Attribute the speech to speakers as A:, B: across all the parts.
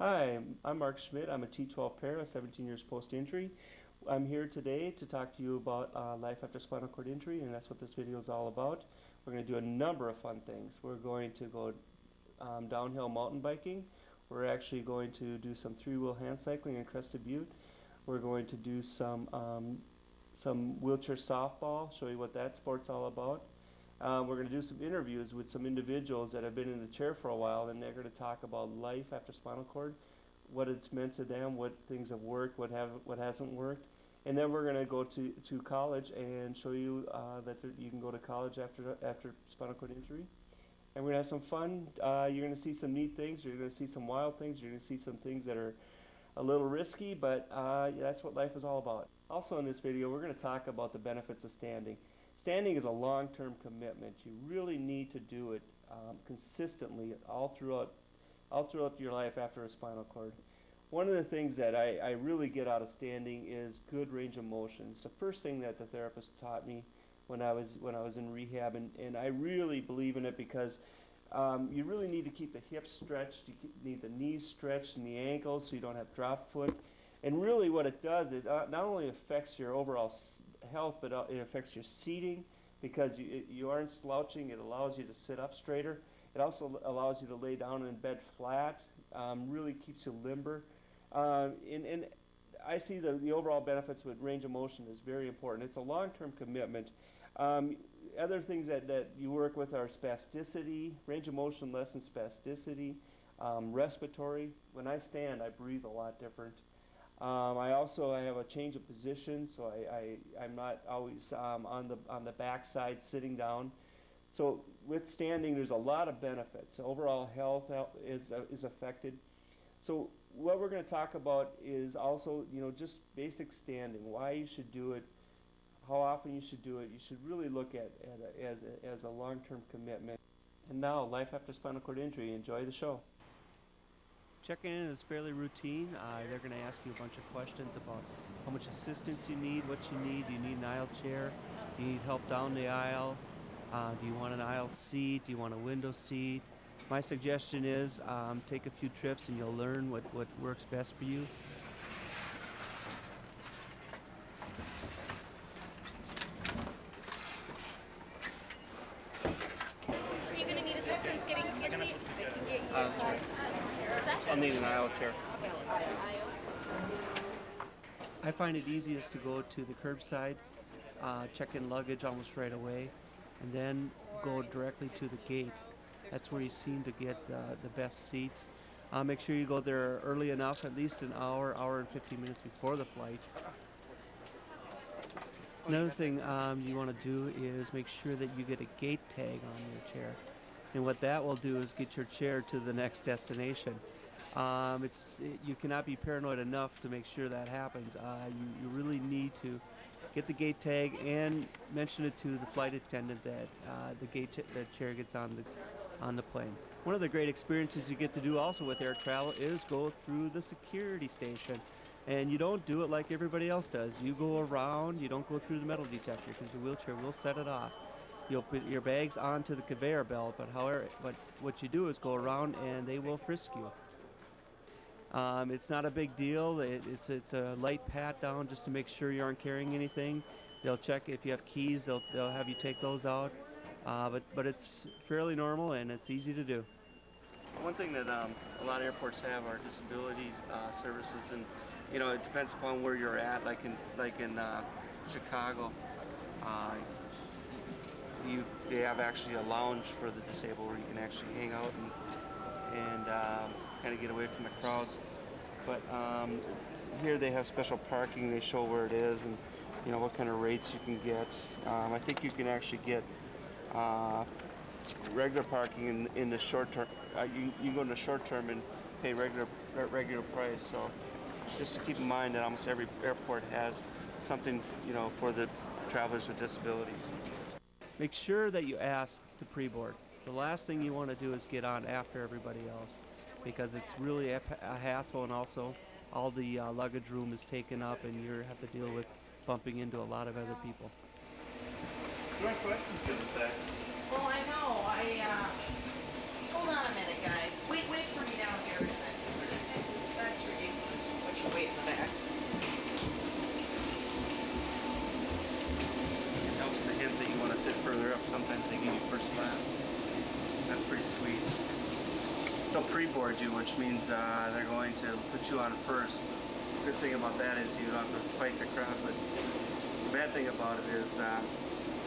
A: Hi, I'm Mark Schmidt. I'm a T12 para, 17 years post-injury. I'm here today to talk to you about life after spinal cord injury, and that's what this video is all about. We're going to do a number of fun things. We're going to go downhill mountain biking. We're actually going to do some three-wheel hand cycling in Crested Butte. We're going to do some wheelchair softball, show you what that sport's all about. We're going to do some interviews with some individuals that have been in the chair for a while, and they're going to talk about life after spinal cord, what it's meant to them, what things have worked, what hasn't worked. And then we're going to go to college and show you that you can go to college after spinal cord injury. And we're going to have some fun. You're going to see some neat things. You're going to see some wild things. You're going to see some things that are a little risky, but that's what life is all about. Also in this video, we're going to talk about the benefits of standing. Standing is a long-term commitment. You really need to do it consistently all throughout your life after a spinal cord. One of the things that I really get out of standing is good range of motion. It's the first thing that the therapist taught me when I was in rehab, and I really believe in it because you really need to keep the hips stretched, you need the knees stretched and the ankles so you don't have drop foot. And really what it does, it not only affects your overall health, but it affects your seating because you aren't slouching. It allows you to sit up straighter. It also allows you to lay down in bed flat, really keeps you limber. And I see the overall benefits with range of motion is very important. It's a long-term commitment. Other things that you work with are spasticity. Range of motion lessens spasticity. Respiratory. When I stand, I breathe a lot different. I have a change of position, so I'm not always on the back side sitting down. So with standing, there's a lot of benefits. Overall health is affected. So what we're going to talk about is also, just basic standing, why you should do it, how often you should do it. You should really look at it as a long-term commitment. And now, life after spinal cord injury. Enjoy the show. Checking in is fairly routine. They're going to ask you a bunch of questions about how much assistance you need, what you need. Do you need an aisle chair? Do you need help down the aisle? Do you want an aisle seat? Do you want a window seat? My suggestion is take a few trips and you'll learn what works best for you.
B: Are you going to need assistance getting to your seat? They can get you
A: I'll need an aisle chair. I find it easiest to go to the curbside, check in luggage almost right away, and then go directly to the gate. That's where you seem to get the best seats. Make sure you go there early enough, at least an hour and 15 minutes before the flight. Another thing you want to do is make sure that you get a gate tag on your chair. And what that will do is get your chair to the next destination. You cannot be paranoid enough to make sure that happens. You really need to get the gate tag and mention it to the flight attendant that the chair gets on the plane. One of the great experiences you get to do also with air travel is go through the security station. And you don't do it like everybody else does. You go around, you don't go through the metal detector because your wheelchair will set it off. You'll put your bags onto the conveyor belt, but what you do is go around and they will frisk you. It's not a big deal. It's a light pat down just to make sure you aren't carrying anything. They'll check if you have keys. They'll have you take those out. But it's fairly normal and it's easy to do. One thing that a lot of airports have are disability services, and it depends upon where you're at. Like in Chicago, they have actually a lounge for the disabled where you can actually hang out and kind of get away from the crowds. But here they have special parking. They show where it is and what kind of rates you can get. I think you can actually get regular parking in the short term. You can go in the short term and pay regular price. So just to keep in mind that almost every airport has something for the travelers with disabilities. Make sure that you ask to pre-board. The last thing you want to do is get on after everybody else because it's really a hassle, and also all the luggage room is taken up and you have to deal with bumping into a lot of other people. My questions good with that.
B: Well, I know. Hold on a minute, guys. Wait for me down here a second.
C: weight in the back.
A: It helps to hint that you want to sit further up. Sometimes they give you first class. That's pretty sweet. They'll pre-board you, which means they're going to put you on first. The good thing about that is you don't have to fight the crowd, but the bad thing about it is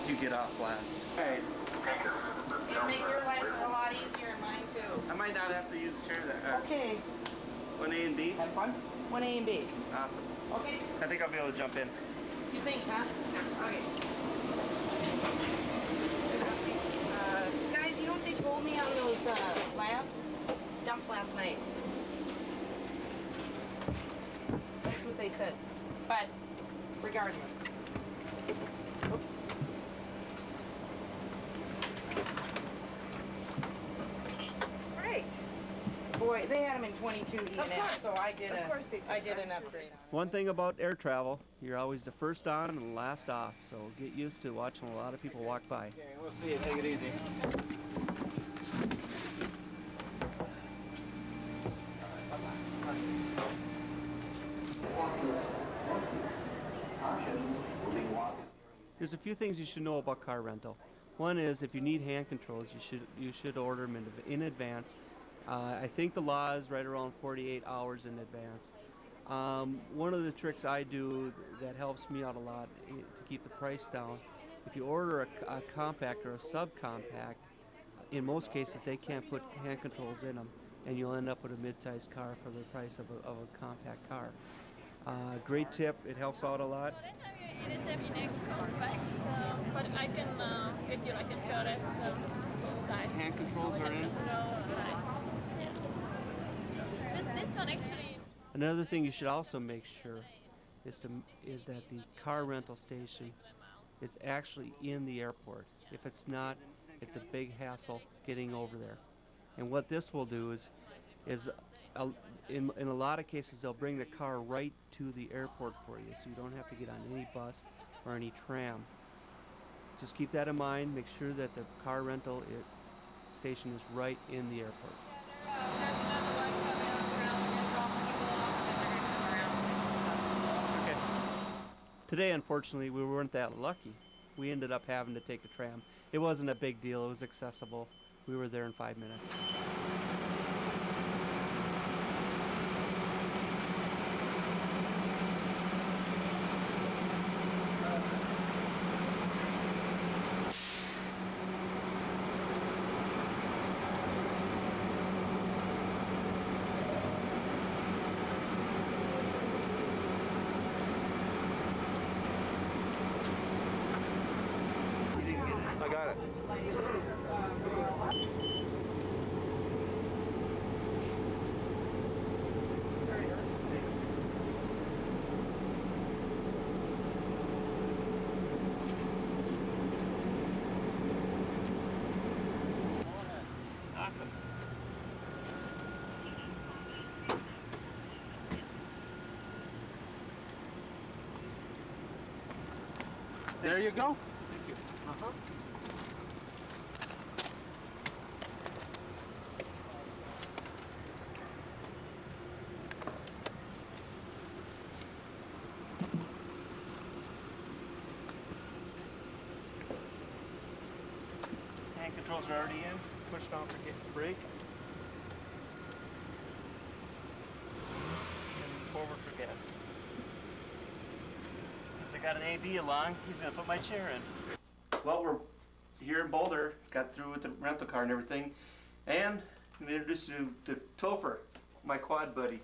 A: you get off last. Alright.
C: It'll make your life a lot easier and mine too.
A: I might not have to use the chair that.
C: Okay.
A: 1A and B?
C: Have fun. 1A and B.
A: Awesome.
C: Okay.
A: I think I'll be able to jump in.
C: You think, huh? Okay. Guys, you know what they told me on those labs? Dumped last night. That's what they said. But regardless. Oops. Great. Boy, they had them in 22 E&F, so I did an upgrade.
A: One thing about air travel, you're always the first on and last off, so get used to watching a lot of people walk by.
D: Okay, we'll see you. Take it easy.
A: There's a few things you should know about car rental. One is if you need hand controls, you should order them in advance. I think the law is right around 48 hours in advance. One of the tricks I do that helps me out a lot to keep the price down, if you order a compact or a subcompact, in most cases they can't put hand controls in them, and you'll end up with a mid-sized car for the price of a compact car. Great tip, it helps out a lot.
B: It is a compact, but I can get you like a Torres full size.
A: Hand controls are in.
B: This one actually.
A: Another thing you should also make sure is that the car rental station is actually in the airport. If it's not, it's a big hassle getting over there. And what this will do is in a lot of cases they'll bring the car right to the airport for you, so you don't have to get on any bus or any tram. Just keep that in mind. Make sure that the car rental station is right in the airport. Okay. Today, unfortunately, we weren't that lucky. We ended up having to take the tram. It wasn't a big deal. It was accessible. We were there in 5 minutes.
D: I got it.
A: Awesome.
D: There you go.
A: Thank you. Hand controls are already in. Push down for brake. And forward for gas. Since I got an AB along, he's gonna put my chair in. Well, we're here in Boulder, got through with the rental car and everything, and I'm gonna introduce you to Topher, my quad buddy,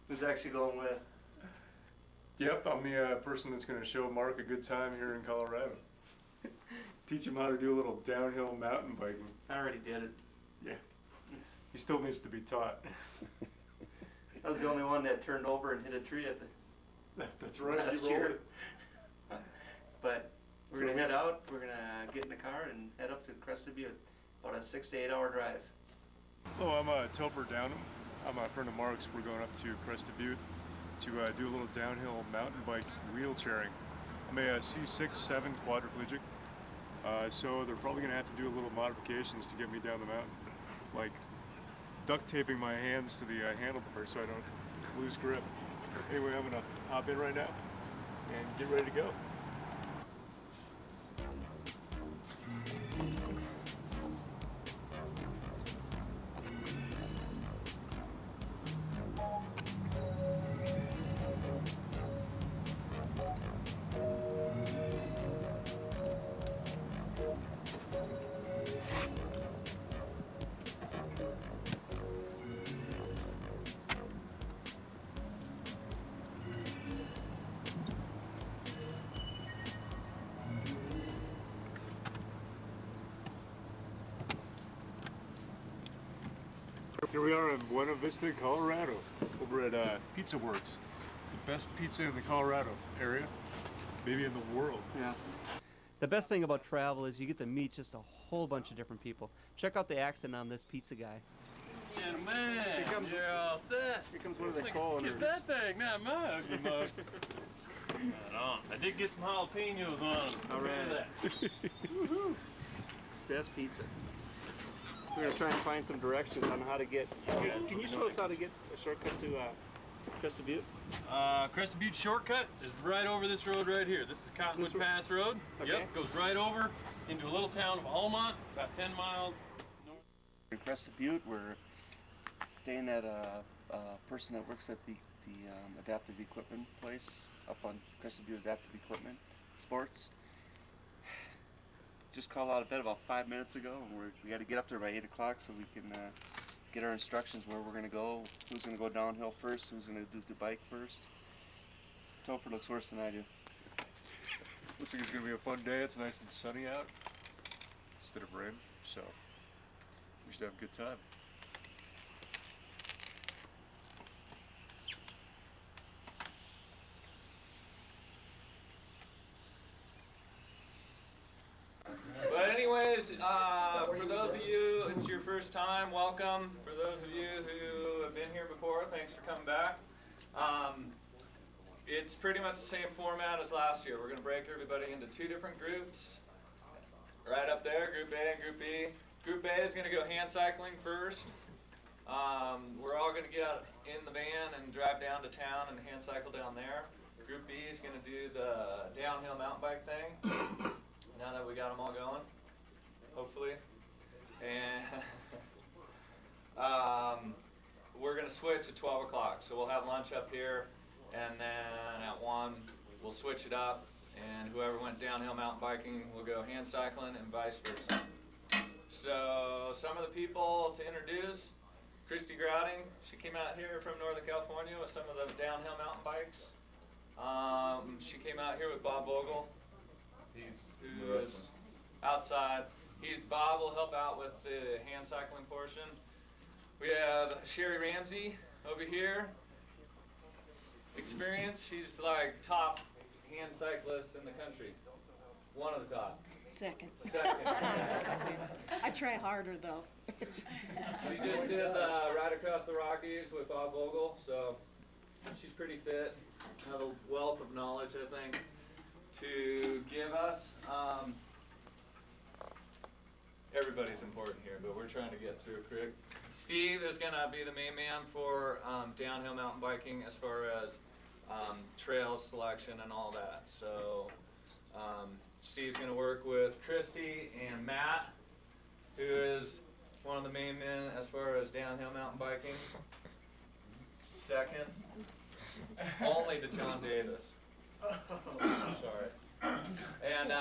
A: who's actually going with.
E: Yep, I'm the person that's going to show Mark a good time here in Colorado. Teach him how to do a little downhill mountain biking.
A: I already did it.
E: Yeah. He still needs to be taught.
A: I was the only one that turned over and hit a tree at the
E: That's right,
A: last
E: you rolled
A: year.
E: it.
A: But we're gonna head out. We're gonna get in the car and head up to Crested Butte. About a 6 to 8 hour drive.
E: Hello, I'm Topher Downham. I'm a friend of Mark's. We're going up to Crested Butte to do a little downhill mountain bike wheelchairing. I'm a C6-7 quadriplegic, so they're probably going to have to do a little modifications to get me down the mountain, like duct taping my hands to the handlebar so I don't lose grip. Anyway, I'm gonna hop in right now and get ready to go. Here we are in Buena Vista, Colorado, over at Pizza Works. The best pizza in the Colorado area, maybe in the world.
A: Yes. The best thing about travel is you get to meet just a whole bunch of different people. Check out the accent on this pizza guy.
F: Man, you're all set.
A: Here comes one of the co-owners.
F: Get that thing, not my ugly mug. Right on. I did get some jalapenos on them.
A: All right. Best pizza. We're gonna try and find some directions on how to get. Can you show us how to get a shortcut to Crested Butte?
F: Crested Butte shortcut is right over this road right here. This is Cottonwood Pass Road.
A: Okay.
F: Yep, goes right over into a little town of Almont, about 10 miles north.
A: In Crested Butte, we're staying at a person that works at the adaptive equipment place up on Crested Butte Adaptive Equipment Sports. Just called out of bed about 5 minutes ago, and we got to get up there by 8 o'clock so we can get our instructions where we're going to go, who's going to go downhill first, who's going to do the bike first. Topher looks worse than I do.
E: Looks like it's gonna be a fun day. It's nice and sunny out instead of rain, so we should have a good time.
F: But anyways, for those of you, it's your first time, welcome. For those of you who have been here before, thanks for coming back. It's pretty much the same format as last year. We're going to break everybody into two different groups. Right up there, Group A and Group B. Group A is going to go hand cycling first. We're all going to get in the van and drive down to town and hand cycle down there. Group B is going to do the downhill mountain bike thing. Now that we got them all going, hopefully. And we're going to switch at 12 o'clock. So we'll have lunch up here, and then at 1, we'll switch it up. And whoever went downhill mountain biking will go hand cycling and vice versa. So some of the people to introduce, Christy Grouting. She came out here from Northern California with some of the downhill mountain bikes. She came out here with Bob Vogel. Who is outside. Bob will help out with the hand cycling portion. We have Sherry Ramsey over here. Experience, she's like top hand cyclist in the country. One of the top.
G: Second.
F: Second.
G: I try harder though.
F: She just did the Ride Across the Rockies with Bob Vogel, so she's pretty fit. Have a wealth of knowledge, I think, to give us. Everybody's important here, but we're trying to get through quick. Steve is going to be the main man for downhill mountain biking as far as trail selection and all that. So Steve's going to work with Christy and Matt, who is one of the main men as far as downhill mountain biking. Second, only to John Davis. Sorry. And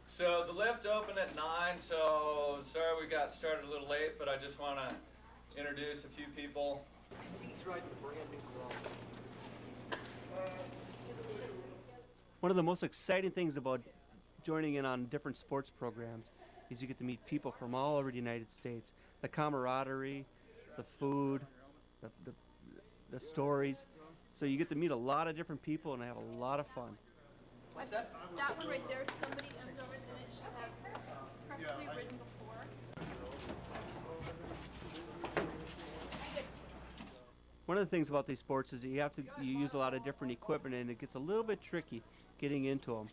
F: so the lift opened at 9, so sorry we got started a little late, but I just want to introduce a few people.
A: One of the most exciting things about joining in on different sports programs is you get to meet people from all over the United States. The camaraderie, the food, the stories. So you get to meet a lot of different people and have a lot of fun.
B: What's that? That one right there, somebody unders and it should have preferably written before.
A: One of the things about these sports is that you use a lot of different equipment, and it gets a little bit tricky getting into them.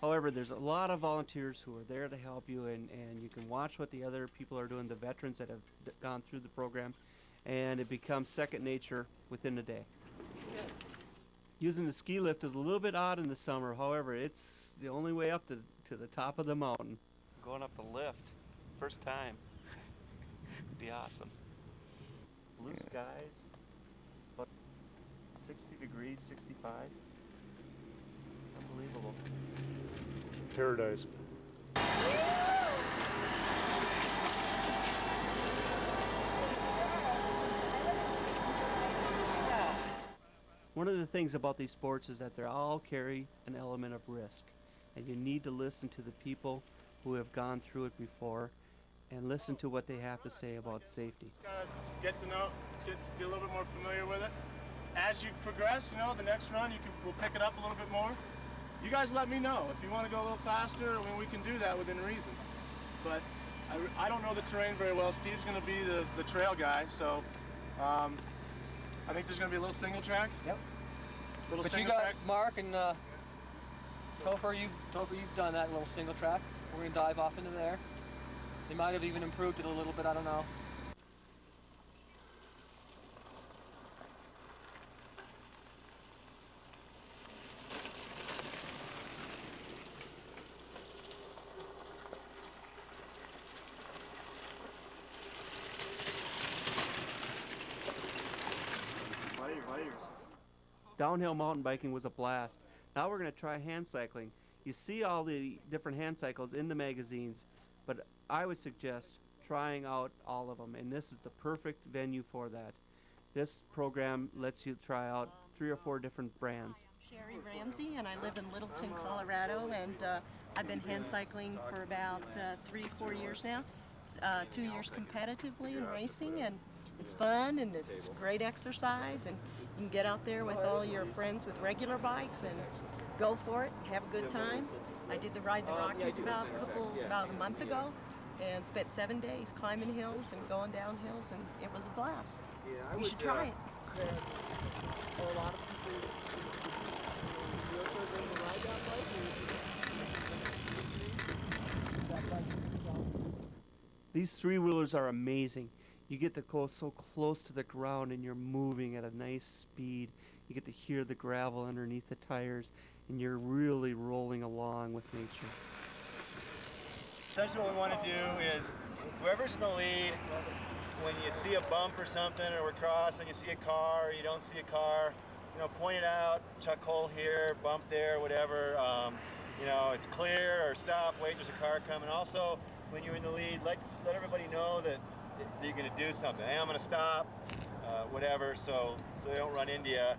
A: However, there's a lot of volunteers who are there to help you, and you can watch what the other people are doing, the veterans that have gone through the program, and it becomes second nature within a day. Using the ski lift is a little bit odd in the summer. However, it's the only way up to the top of the mountain.
H: Going up the lift, first time. It'd be awesome.
A: Blue skies, about 60 degrees, 65. Unbelievable.
E: Paradise.
A: One of the things about these sports is that they all carry an element of risk, and you need to listen to the people who have gone through it before and listen to what they have to say about safety.
D: Get to know, get a little bit more familiar with it. As you progress, you know, the next run we'll pick it up a little bit more. You guys let me know if you want to go a little faster. I mean, we can do that within reason. But I don't know the terrain very well. Steve's going to be the trail guy, so I think there's going to be a little single track.
I: Yep.
D: Little
I: But you
D: single
I: got
D: track.
I: Mark and Topher, you've done that little single track. We're going to dive off into there. They might have even improved it a little bit, I don't know.
A: Downhill mountain biking was a blast. Now we're going to try hand cycling. You see all the different hand cycles in the magazines, but I would suggest trying out all of them, and this is the perfect venue for that. This program lets you try out 3 or 4 different brands.
G: Hi, I'm Sherry Ramsey, and I live in Littleton, Colorado, and I've been hand cycling for about 3-4 years now. 2 years competitively in racing, and it's fun and it's great exercise, and you can get out there with all your friends with regular bikes and go for it, have a good time. I did the Ride the Rockies about a month ago, and spent 7 days climbing hills and going down hills, and it was a blast. You should try it.
A: These 3-wheelers are amazing. You get to go so close to the ground and you're moving at a nice speed. You get to hear the gravel underneath the tires, and you're really rolling along with nature.
H: Essentially what we want to do is, whoever's in the lead, when you see a bump or something, or we're crossing, you see a car, or you don't see a car, you know, point it out, chuck hole here, bump there, whatever. You know, it's clear, or stop, wait, there's a car coming. Also, when you're in the lead, let everybody know that you're going to do something. Hey, I'm going to stop, whatever, so they don't run into you.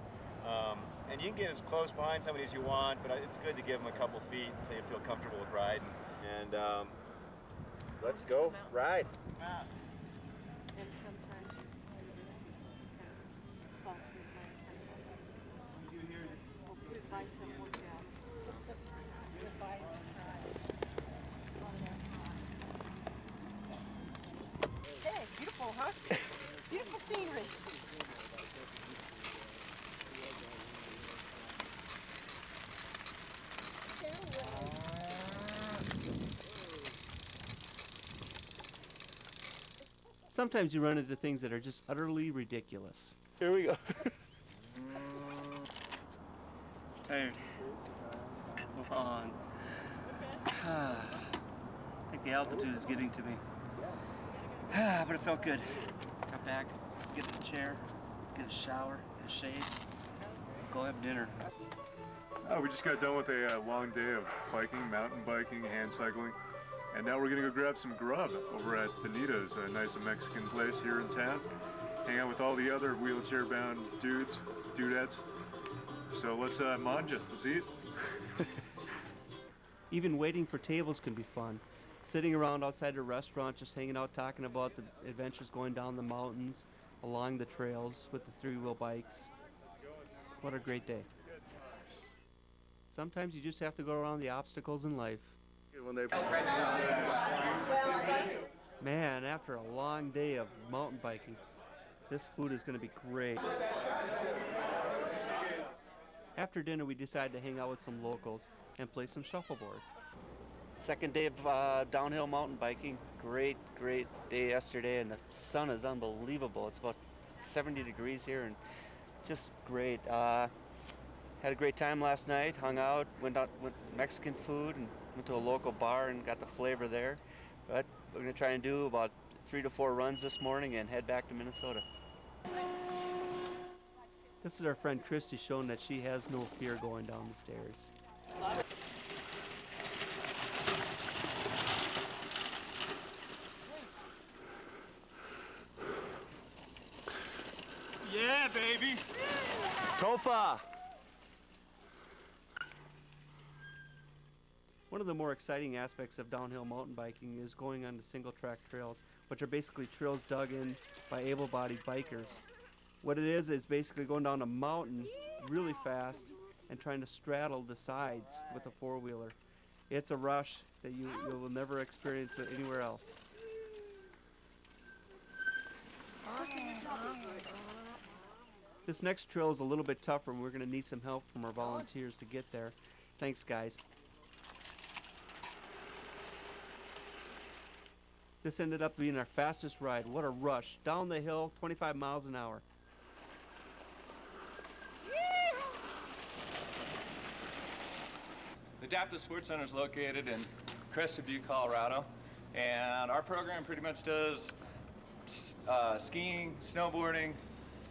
H: And you can get as close behind somebody as you want, but it's good to give them a couple feet until you feel comfortable with riding. And let's go ride.
G: And sometimes you do this, it's kind of falsely good bicep workout. Good bicep. Hey, beautiful, huh? Beautiful scenery.
A: Sometimes you run into things that are just utterly ridiculous.
H: Here we go.
I: Tired. Long. I think the altitude is getting to me. But it felt good. Got back, get in the chair, get a shower, get a shave, go have dinner.
E: Oh, we just got done with a long day of biking, mountain biking, hand cycling, and now we're gonna go grab some grub over at Danita's, a nice Mexican place here in town. Hang out with all the other wheelchair-bound dudes, dudettes. So let's manja, let's eat.
A: Even waiting for tables can be fun. Sitting around outside a restaurant, just hanging out, talking about the adventures going down the mountains, along the trails with the 3-wheel bikes. What a great day. Sometimes you just have to go around the obstacles in life. Man, after a long day of mountain biking, this food is going to be great. After dinner, we decided to hang out with some locals and play some shuffleboard. Second day of downhill mountain biking. Great day yesterday, and the sun is unbelievable. It's about
I: 70 degrees here and just great. Had a great time last night, hung out, went Mexican food and went to a local bar and got the flavor there. But we're going to try and do about 3 to 4 runs this morning and head back to Minnesota.
A: This is our friend Christy showing that she has no fear going down the stairs.
E: Yeah, baby.
A: Tofa! One of the more exciting aspects of downhill mountain biking is going on the single track trails, which are basically trails dug in by able-bodied bikers. What it is basically going down a mountain really fast and trying to straddle the sides with a four-wheeler. It's a rush that you will never experience anywhere else. This next trail is a little bit tougher and we're going to need some help from our volunteers to get there. Thanks, guys. This ended up being our fastest ride. What a rush. Down the hill, 25 miles an hour.
F: The Adaptive Sports Center is located in Crested Butte, Colorado, and our program pretty much does skiing, snowboarding,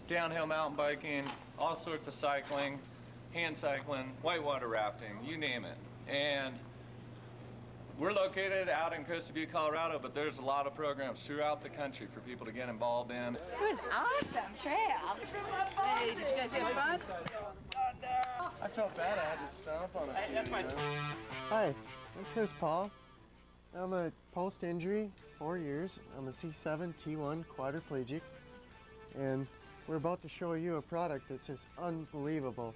F: downhill mountain biking, all sorts of cycling, hand cycling, whitewater rafting, you name it. And we're located out in Crested Butte, Colorado, but there's a lot of programs throughout the country for people to get involved in.
J: It was awesome trail.
G: Hey, did you guys have fun?
D: I felt bad I had to stomp on a few.
I: That's my
K: Hi, I'm Chris Paul. I'm a post-injury, 4 years. I'm a C7 T1 quadriplegic, and we're about to show you a product that's just unbelievable.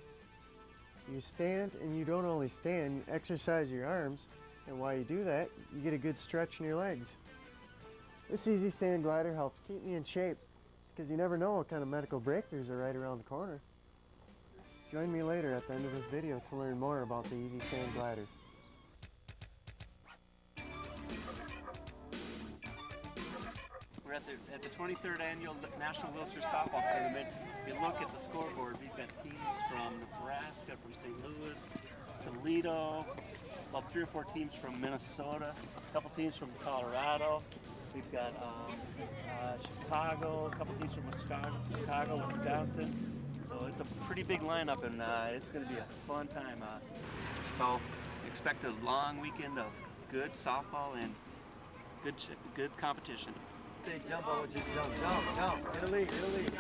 K: You stand, and you don't only stand, you exercise your arms, and while you do that, you get a good stretch in your legs. This Easy Stand glider helps keep me in shape, because you never know what kind of medical breakthroughs are right around the corner. Join me later at the end of this video to learn more about the Easy Stand glider.
I: We're at the 23rd Annual National Wheelchair Softball Tournament. If you look at the scoreboard, we've got teams from Nebraska, from St. Louis, Toledo, about 3 or 4 teams from Minnesota, a couple teams from Colorado. We've got Chicago, a couple teams from Chicago, Wisconsin. So it's a pretty big lineup, and it's going to be a fun time. So expect a long weekend of good softball and good competition.
K: Say jump, I would just jump. Get a lead, get a lead.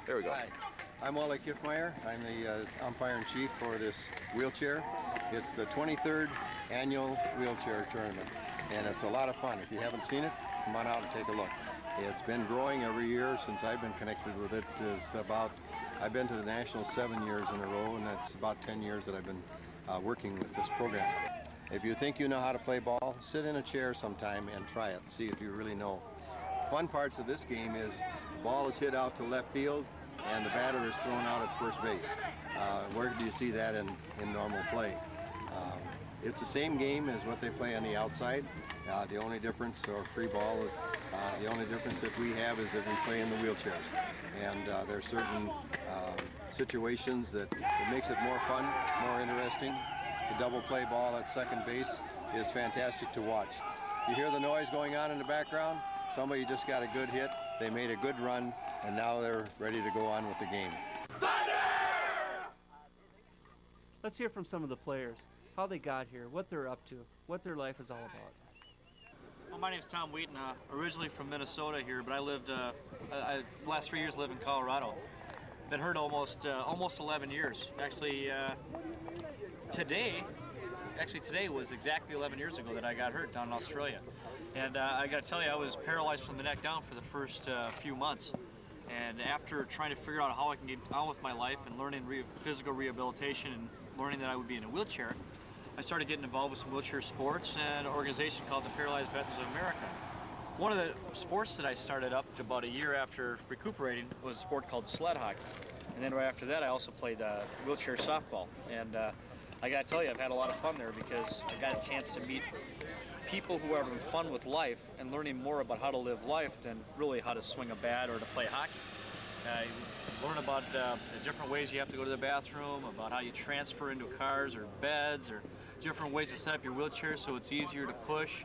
L: There we go. Hi, I'm Wally Kiffmeyer. I'm the umpire-in-chief for this wheelchair. It's the 23rd annual wheelchair tournament, and it's a lot of fun. If you haven't seen it, come on out and take a look. It's been growing every year since I've been connected with it. I've been to the Nationals 7 years in a row, and it's about 10 years that I've been working with this program. If you think you know how to play ball, sit in a chair sometime and try it. See if you really know. Fun parts of this game is the ball is hit out to left field, and the batter is thrown out at first base. Where do you see that in normal play? It's the same game as what they play on the outside. The only difference, or free ball, is the only difference that we have is that we play in the wheelchairs. And there are certain situations that it makes it more fun, more interesting. The double play ball at second base is fantastic to watch. You hear the noise going on in the background? Somebody just got a good hit, they made a good run, and now they're ready to go on with the game.
A: Let's hear from some of the players, how they got here, what they're up to, what their life is all about.
M: Well, my name's Tom Wheaton, originally from Minnesota here, but I lived, the last 3 years live in Colorado. Been hurt almost 11 years. Actually, today was exactly 11 years ago that I got hurt down in Australia. And I gotta tell you, I was paralyzed from the neck down for the first few months. And after trying to figure out how I can get on with my life and learning physical rehabilitation and learning that I would be in a wheelchair, I started getting involved with some wheelchair sports and an organization called the Paralyzed Veterans of America. One of the sports that I started up about a year after recuperating was a sport called sled hockey. And then right after that, I also played wheelchair softball. And I gotta tell you, I've had a lot of fun there because I got a chance to meet people who are having fun with life and learning more about how to live life than really how to swing a bat or to play hockey. You learn about the different ways you have to go to the bathroom, about how you transfer into cars or beds, or different ways to set up your wheelchair so it's easier to push.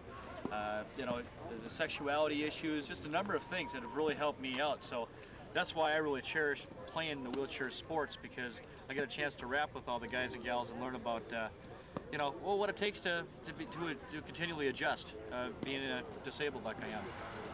M: You know, the sexuality issues, just a number of things that have really helped me out. So that's why I really cherish playing the wheelchair sports, because I get a chance to rap with all the guys and gals and learn about you know, well, what it takes to continually adjust, being disabled like I am.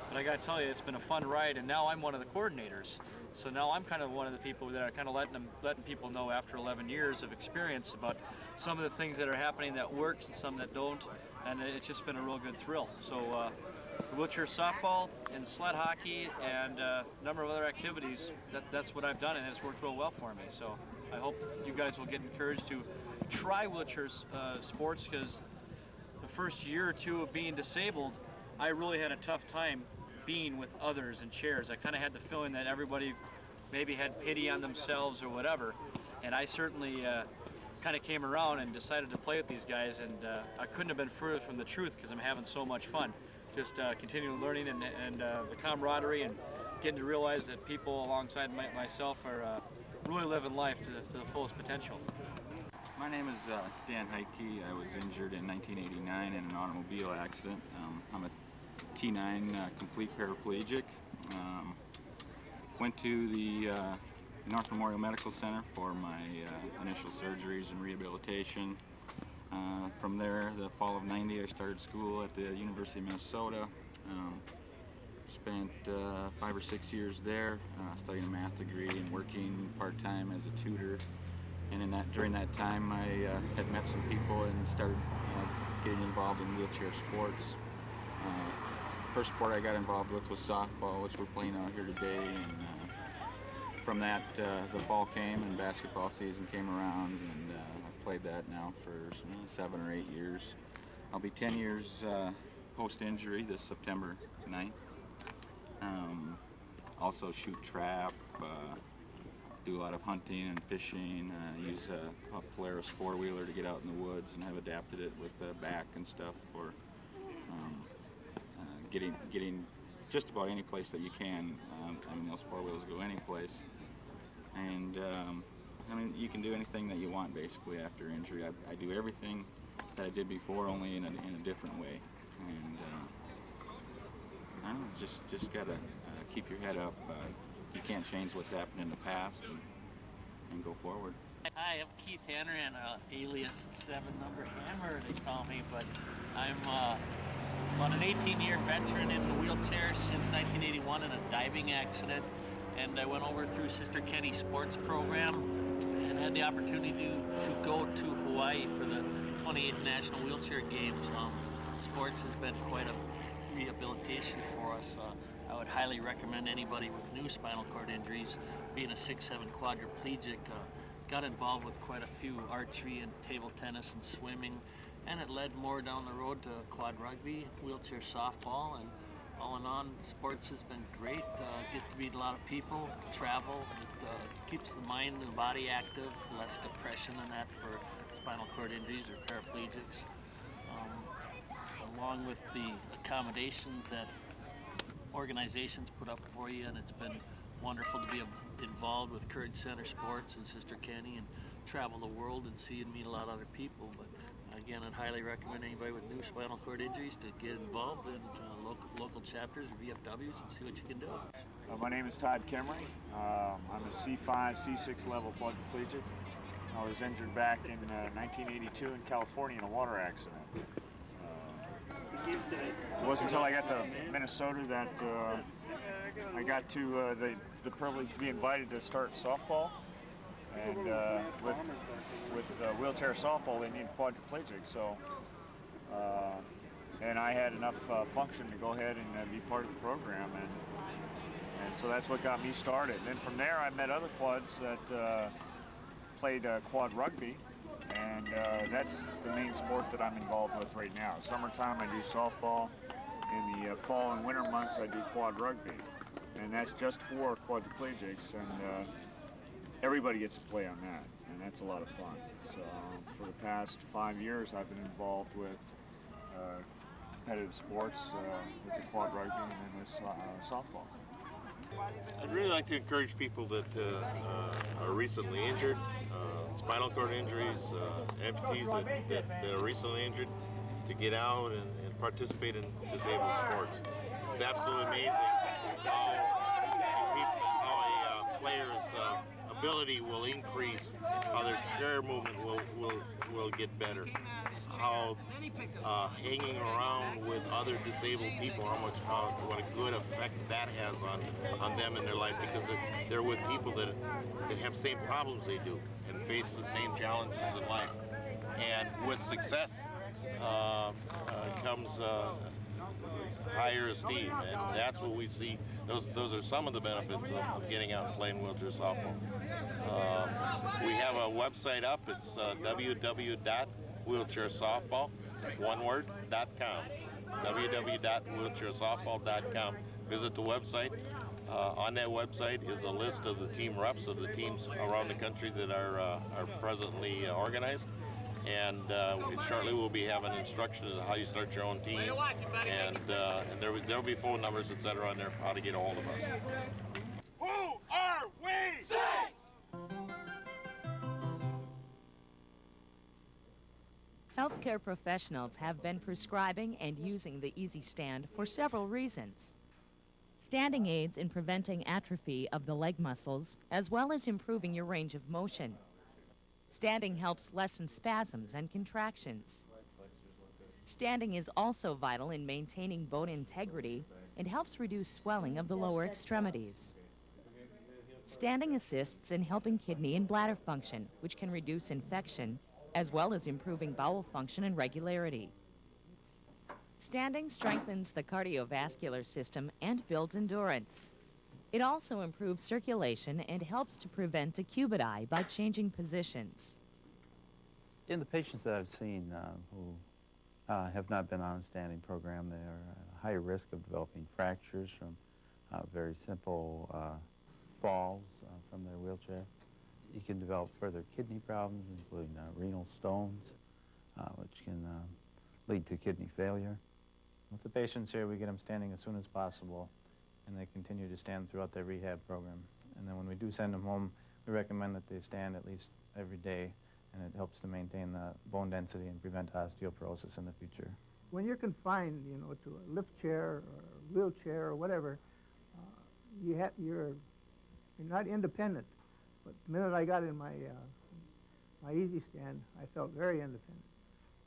M: But I gotta tell you, it's been a fun ride, and now I'm one of the coordinators. So now I'm kind of one of the people that are kind of letting people know after 11 years of experience about some of the things that are happening that works and some that don't, and it's just been a real good thrill. So the wheelchair softball and sled hockey and a number of other activities, that's what I've done, and it's worked real well for me. So I hope you guys will get encouraged to try wheelchair sports, because the first year or two of being disabled, I really had a tough time being with others in chairs. I kind of had the feeling that everybody maybe had pity on themselves or whatever, and I certainly kind of came around and decided to play with these guys, and I couldn't have been further from the truth, because I'm having so much fun. Just continuing learning and the camaraderie, and getting to realize that people alongside myself are really living life to the fullest potential.
N: My name is Dan Heike. I was injured in 1989 in an automobile accident. I'm a T9 complete paraplegic. Went to the North Memorial Medical Center for my initial surgeries and rehabilitation. From there, the fall of '90, I started school at the University of Minnesota. Spent 5 or 6 years there, studying a math degree and working part-time as a tutor. And during that time, I had met some people and started getting involved in wheelchair sports. First sport I got involved with was softball, which we're playing out here today. And from that, the fall came and basketball season came around, and I've played that now for 7 or 8 years. I'll be 10 years post-injury this September 9th. Also shoot trap, do a lot of hunting and fishing, use a Polaris four-wheeler to get out in the woods, and have adapted it with the back and stuff for getting just about any place that you can. I mean, those four wheels go any place. And I mean, you can do anything that you want basically after injury. I do everything that I did before, only in a different way. And I don't know, just gotta keep your head up. You can't change what's happened in the past, and go forward.
O: Hi, I'm Keith Hanner, and alias 7-number Hammer, they call me, but I'm about an 18-year veteran in the wheelchair since 1981 in a diving accident, and I went over through Sister Kenny sports program and had the opportunity to go to Hawaii for the 28th National Wheelchair Games. Sports has been quite a rehabilitation for us. I would highly recommend anybody with new spinal cord injuries, being a 6'7" quadriplegic, got involved with quite a few archery and table tennis and swimming, and it led more down the road to quad rugby, wheelchair softball, and all in all, sports has been great. Get to meet a lot of people, travel, it keeps the mind and the body active, less depression than that for spinal cord injuries or paraplegics. Along with the accommodations that organizations put up for you, and it's been wonderful to be involved with Courage Center Sports and Sister Kenny and travel the world and see and meet a lot of other people. But again, I'd highly recommend anybody with new spinal cord injuries to get involved in local chapters or VFWs and see what you can do.
P: My name is Todd Kimmery. I'm a C5, C6 level quadriplegic. I was injured back in 1982 in California in a water accident. It wasn't until I got to Minnesota that I got to the privilege to be invited to start softball. And with wheelchair softball, they need quadriplegics. So, and I had enough function to go ahead and be part of the program, and so that's what got me started. And then from there, I met other quads that played quad rugby. And that's the main sport that I'm involved with right now. Summertime, I do softball. In the fall and winter months, I do quad rugby. And that's just for quadriplegics, and everybody gets to play on that, and that's a lot of fun. So for the past 5 years, I've been involved with competitive sports, with the quad rugby and then with softball.
Q: I'd really like to encourage people that are recently injured, spinal cord injuries, amputees that are recently injured, to get out and participate in disabled sports. It's absolutely amazing how a player's ability will increase, how their chair movement will get better, how hanging around with other disabled people, what a good effect that has on them in their life, because they're with people that have the same problems they do and face the same challenges in life. And with success comes higher esteem, and that's what we see. Those are some of the benefits of getting out and playing wheelchair softball. We have a website up. It's www.wheelchairsoftball, one word, .com. www.wheelchairsoftball.com. Visit the website. On that website is a list of the team reps of the teams around the country that are presently organized. And shortly we'll be having instructions on how you start your own team, and there'll be phone numbers, etc. on there for how to get a hold of us.
D: Who are we? Six!
R: Healthcare professionals have been prescribing and using the Easy Stand for several reasons. Standing aids in preventing atrophy of the leg muscles, as well as improving your range of motion. Standing helps lessen spasms and contractions. Standing is also vital in maintaining bone integrity and helps reduce swelling of the lower extremities. Standing assists in helping kidney and bladder function, which can reduce infection, as well as improving bowel function and regularity. Standing strengthens the cardiovascular system and builds endurance. It also improves circulation and helps to prevent decubiti by changing positions.
S: In the patients that I've seen who have not been on a standing program, they are at a higher risk of developing fractures from very simple falls from their wheelchair. You can develop further kidney problems, including renal stones, which can lead to kidney failure.
T: With the patients here, we get them standing as soon as possible, and they continue to stand throughout their rehab program. And then when we do send them home, we recommend that they stand at least every day, and it helps to maintain the bone density and prevent osteoporosis in the future.
U: When you're confined, you know, to a lift chair or a wheelchair or whatever, you're not independent. But the minute I got in my Easy Stand, I felt very independent.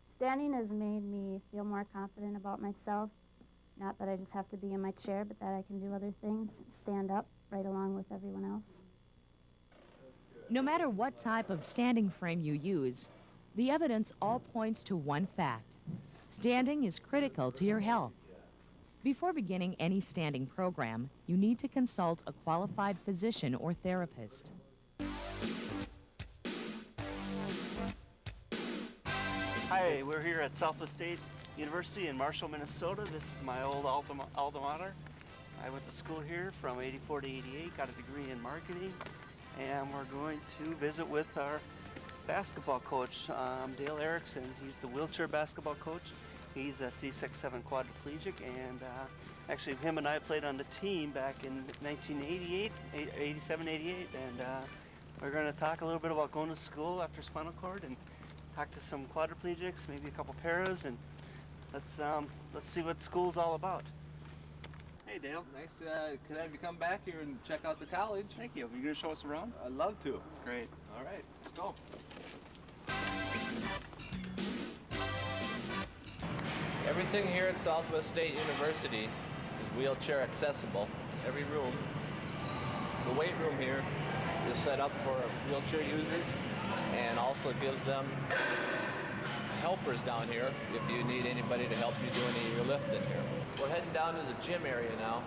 V: Standing has made me feel more confident about myself. Not that I just have to be in my chair, but that I can do other things, stand up right along with everyone else.
R: No matter what type of standing frame you use, the evidence all points to one fact. Standing is critical to your health. Before beginning any standing program, you need to consult a qualified physician or therapist.
I: Hi, we're here at Southwest State University in Marshall, Minnesota. This is my old alma mater. I went to school here from 84 to 88, got a degree in marketing, and we're going to visit with our basketball coach, Dale Erickson. He's the wheelchair basketball coach. He's a C6-7 quadriplegic, and actually him and I played on the team back in 1988, 87, 88, and we're going to talk a little bit about going to school after spinal cord and talk to some quadriplegics, maybe a couple paras, and let's see what school's all about. Hey, Dale.
W: Nice to have you come back here and check out the college.
I: Thank you. Are you going to show us around?
W: I'd love to.
I: Great.
W: All right, let's go. Everything here at Southwest State University is wheelchair accessible. Every room. The weight room here is set up for wheelchair users and also gives them helpers down here if you need anybody to help you do any of your lifting here. We're heading down to the gym area now,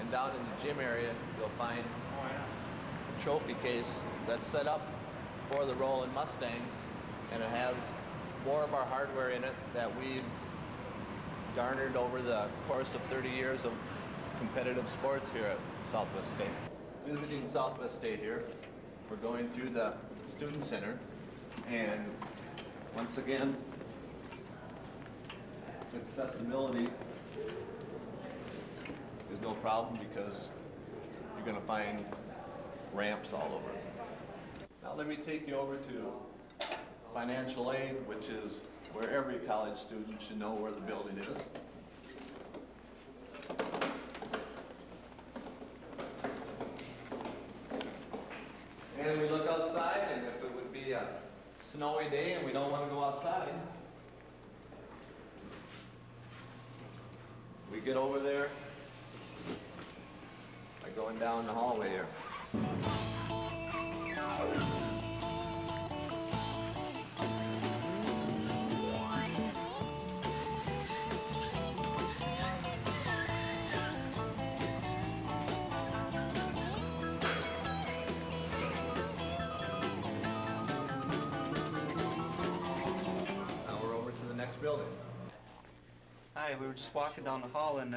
W: and down in the gym area you'll find a trophy case that's set up for the Roland Mustangs, and it has more of our hardware in it that we've garnered over the course of 30 years of competitive sports here at Southwest State. Visiting Southwest State here, we're going through the Student Center, and Once again, accessibility is no problem because you're going to find ramps all over. Now let me take you over to financial aid, which is where every college student should know where the building is. And we look outside, and if it would be a snowy day and we don't want to go outside, we get over there by going down the hallway here. Now we're over to the next building.
I: Hi, we were just walking down the hall and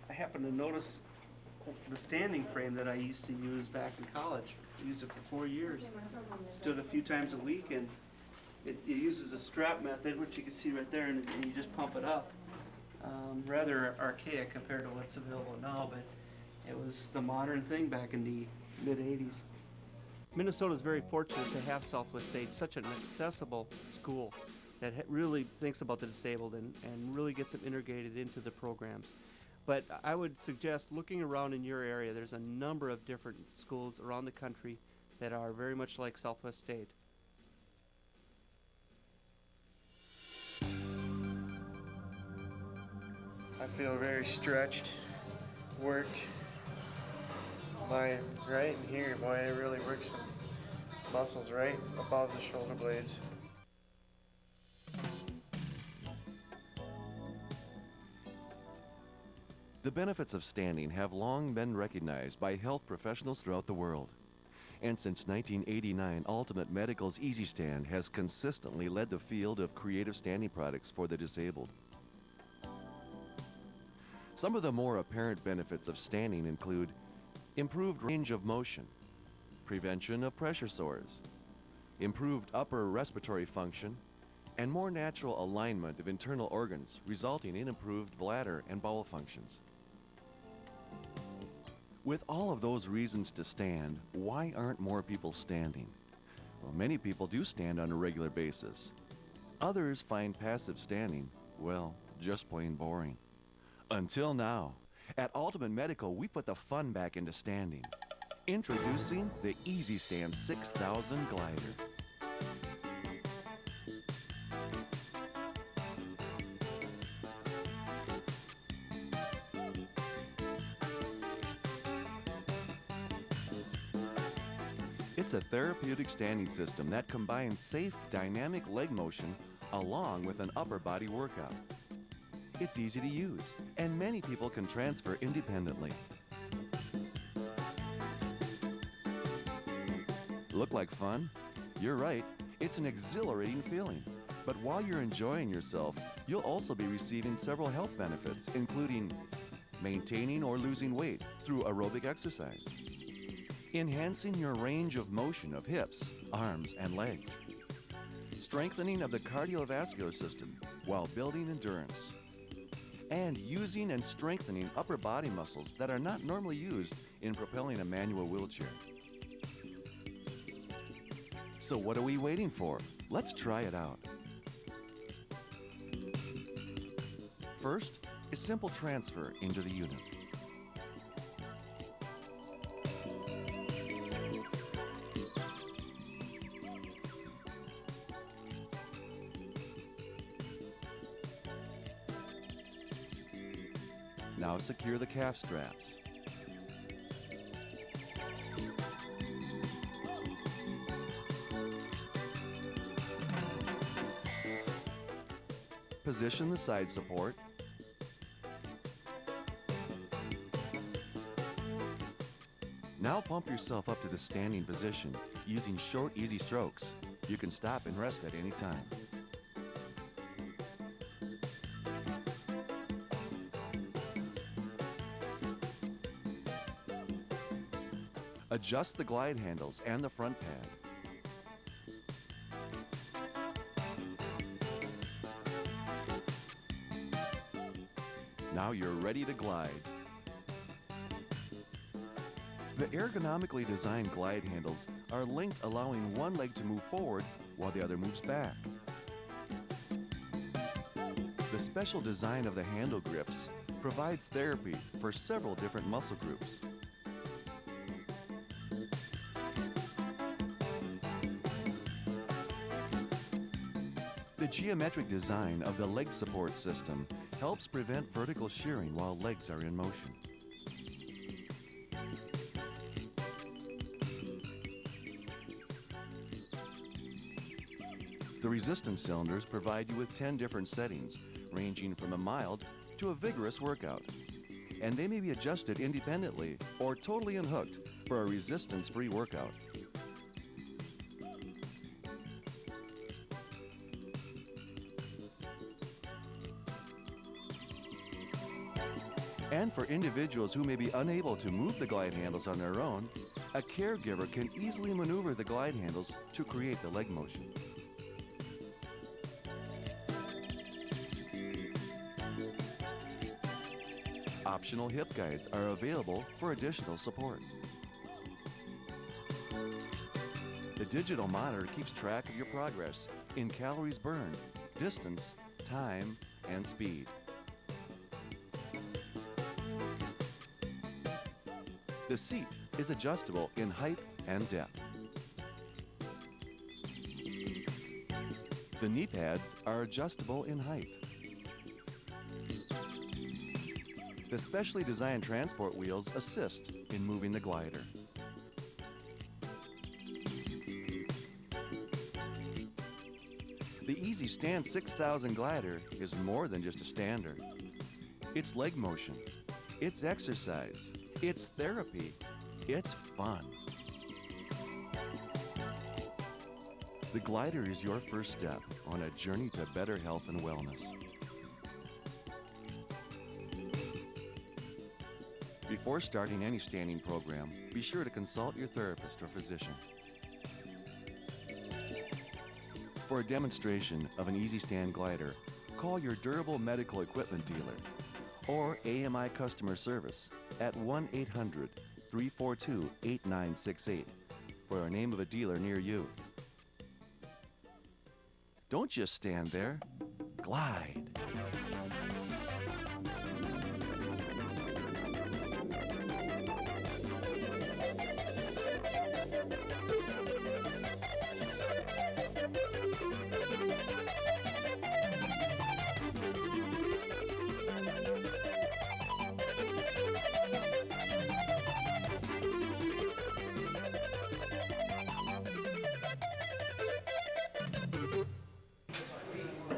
I: I happened to notice the standing frame that I used to use back in college. I used it for 4 years. Stood a few times a week, and it uses a strap method, which you can see right there, and you just pump it up. Rather archaic compared to what's available now, but it was the modern thing back in the mid-'80s.
A: Minnesota is very fortunate to have Southwest State, such an accessible school that really thinks about the disabled and really gets them integrated into the programs. But I would suggest looking around in your area. There's a number of different schools around the country that are very much like Southwest State.
K: I feel very stretched, worked. My right in here, boy, it really works some muscles right above the shoulder blades.
B: The benefits of standing have long been recognized by health professionals throughout the world. And since 1989, Ultimate Medical's Easy Stand has consistently led the field of creative standing products for the disabled. Some of the more apparent benefits of standing include improved range of motion, prevention of pressure sores, improved upper respiratory function, and more natural alignment of internal organs, resulting in improved bladder and bowel functions. With all of those reasons to stand, why aren't more people standing? Well, many people do stand on a regular basis. Others find passive standing, well, just plain boring. Until now. At Ultimate Medical, we put the fun back into standing. Introducing the Easy Stand 6000 Glider. It's a therapeutic standing system that combines safe, dynamic leg motion along with an upper body workout. It's easy to use, and many people can transfer independently. Look like fun? You're right, it's an exhilarating feeling. But while you're enjoying yourself, you'll also be receiving several health benefits, including maintaining or losing weight through aerobic exercise, enhancing your range of motion of hips, arms, and legs, strengthening of the cardiovascular system while building endurance, and using and strengthening upper body muscles that are not normally used in propelling a manual wheelchair. So what are we waiting for? Let's try it out. First, a simple transfer into the unit. Now secure the calf straps. Position the side support. Now pump yourself up to the standing position using short, easy strokes. You can stop and rest at any time. Adjust the glide handles and the front pad. ready to glide. The ergonomically designed glide handles are linked, allowing one leg to move forward while the other moves back. The special design of the handle grips provides therapy for several different muscle groups. The geometric design of the leg support system helps prevent vertical shearing while legs are in motion. The resistance cylinders provide you with 10 different settings, ranging from a mild to a vigorous workout. And they may be adjusted independently or totally unhooked for a resistance-free workout. And for individuals who may be unable to move the glide handles on their own, a caregiver can easily maneuver the glide handles to create the leg motion. Optional hip guides are available for additional support. The digital monitor keeps track of your progress in calories burned, distance, time, and speed. The seat is adjustable in height and depth. The knee pads are adjustable in height. The specially designed transport wheels assist in moving the glider. The Easy Stand 6000 glider is more than just a stander. It's leg motion, it's exercise, it's therapy, it's fun. The glider is your first step on a journey to better health and wellness. Before starting any standing program, be sure to consult your therapist or physician. For a demonstration of an Easy Stand glider, call your durable medical equipment dealer or AMI customer service at 1-800-342-8968 for a name of a dealer near you. Don't just stand there, glide.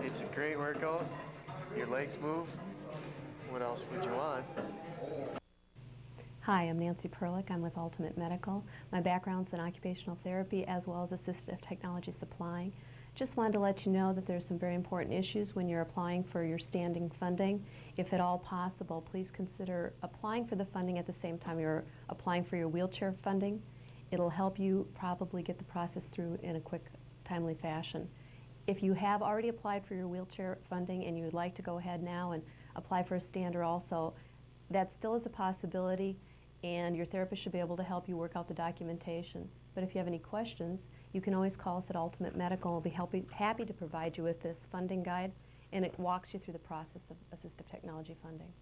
K: It's a great workout. Your legs move. What else would you want?
C: Hi, I'm Nancy Perlick. I'm with Ultimate Medical. My background's in occupational therapy as well as assistive technology supplying. Just wanted to let you know that there's some very important issues when you're applying for your standing funding. If at all possible, please consider applying for the funding at the same time you're applying for your wheelchair funding. It'll help you probably get the process through in a quick, timely fashion. If you have already applied for your wheelchair funding and you would like to go ahead now and apply for a stander also, that still is a possibility, and your therapist should be able to help you work out the documentation. But if you have any questions, you can always call us at Ultimate Medical. We'll be happy to provide you with this funding guide, and it walks you through the process of assistive technology funding.